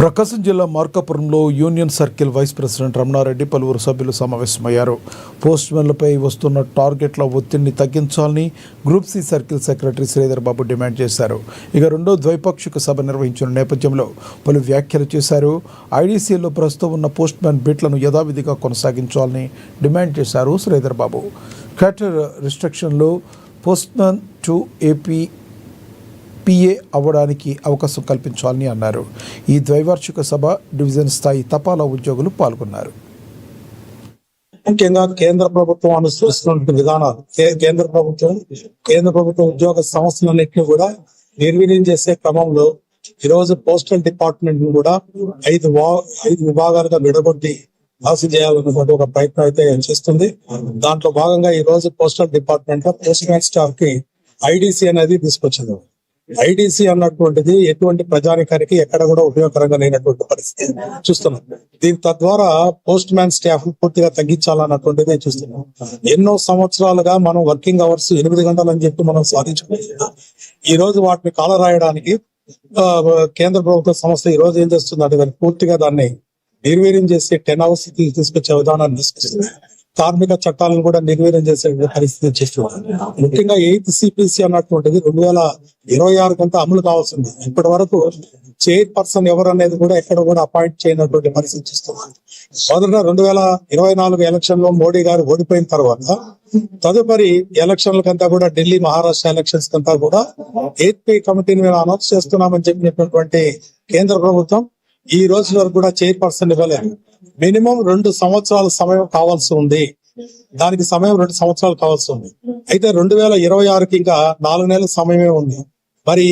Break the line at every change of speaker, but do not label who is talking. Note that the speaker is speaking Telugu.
ప్రకాశం జిల్లా మార్కాపురంలో union circle vice president Ramana Reddy పలువురు సభ్యులు సమావేశమయ్యారు. పోస్ట్మెన్లపై వస్తున్న టార్గెట్ల ఒత్తిడిని తగ్గించాలని group C circle secretary Sridhar Babu demand చేశారు. ఇక రెండో ద్వైపాక్షిక సభ నిర్వహించిన నేపథ్యంలో పలు వ్యాఖ్యలు చేశారు. ఐడీసీలో ప్రస్తుతం ఉన్న పోస్ట్మెన్ బిట్లను యథావిధిగా కొనసాగించాలని డిమాండ్ చేశారు Sridhar Babu. క్యాటర్ రిస్ట్రిక్షన్లో postmen to AP PA అవ్వడానికి అవకాశం కల్పించాలని అన్నారు. ఈ ద్వైవార్షిక సభ డివిజన్ స్థాయి తపాలా ఉద్యోగులు పాల్గొన్నారు.
ముఖ్యంగా కేంద్ర ప్రభుత్వం అనుసరిస్తున్న విధానాలు కేంద్ర ప్రభుత్వ ఉద్యోగ సంస్థలన్నింటినీ కూడా నిర్వీర్యం చేసే క్రమంలో ఈరోజు పోస్టల్ డిపార్ట్మెంట్ ను కూడా ఐదు విభాగాలుగా విడగొట్టి లాస్ చేయాలన్నటువంటి ఒక ప్రయత్నం అయితే చేస్తుంది. దాంట్లో భాగంగా ఈ రోజు పోస్టల్ డిపార్ట్మెంట్ లో పోస్ట్ మ్యాన్ స్టాఫ్ కి ఐడీసీ అనేది తీసుకొచ్చింది. ఐడీసీ అన్నటువంటిది ఎటువంటి ప్రజానికానికి ఎక్కడ కూడా ఉపయోగకరంగా లేనటువంటి పరిస్థితి చూస్తున్నాం. దీని తద్వారా పోస్ట్ మ్యాన్ స్టాఫ్ పూర్తిగా తగ్గించాలన్నటువంటిది చూస్తున్నాం. ఎన్నో సంవత్సరాలుగా మనం వర్కింగ్ అవర్స్ 8 గంటలు అని చెప్పి మనం సాధించుకుంటున్నాం. ఈ రోజు వాటిని కాలరాయడానికి కేంద్ర ప్రభుత్వ సంస్థ ఈ రోజు ఏం చేస్తుందంటే దాన్ని పూర్తిగా దాన్ని నిర్వీర్యం చేసి 10 hours తీసుకొచ్చే విధానాన్ని తీసుకొస్తుంది. కార్మిక చట్టాలను కూడా నిర్వీర్యం చేసే పరిస్థితి చేస్తున్నారు. ముఖ్యంగా 8th CPC అన్నటువంటిది 2026 కంతా అమలు కావాల్సింది. ఇప్పటి వరకు చైర్పర్సన్ ఎవరు అనేది కూడా ఎక్కడ కూడా అపాయింట్ చేయనటువంటి పరిస్థితి చూస్తున్నారు. మొదట 2024 ఎలక్షన్ లో మోడీ గారు ఓడిపోయిన తర్వాత తదుపరి ఎలక్షన్లకంతా కూడా ఢిల్లీ మహారాష్ట్ర ఎలక్షన్స్ కంతా కూడా 8th పే కమిటీని మేము అనౌన్స్ చేస్తున్నామని చెప్పినటువంటి కేంద్ర ప్రభుత్వం ఈ రోజు వరకు కూడా చైర్పర్సన్ ఇవ్వలేదు. మినిమం 2 సంవత్సరాల సమయం కావాల్సి ఉంది. దానికి సమయం 2 సంవత్సరాలు కావాల్సి ఉంది. అయితే 2026కి ఇంకా 4 నెలల సమయమే ఉంది. మరి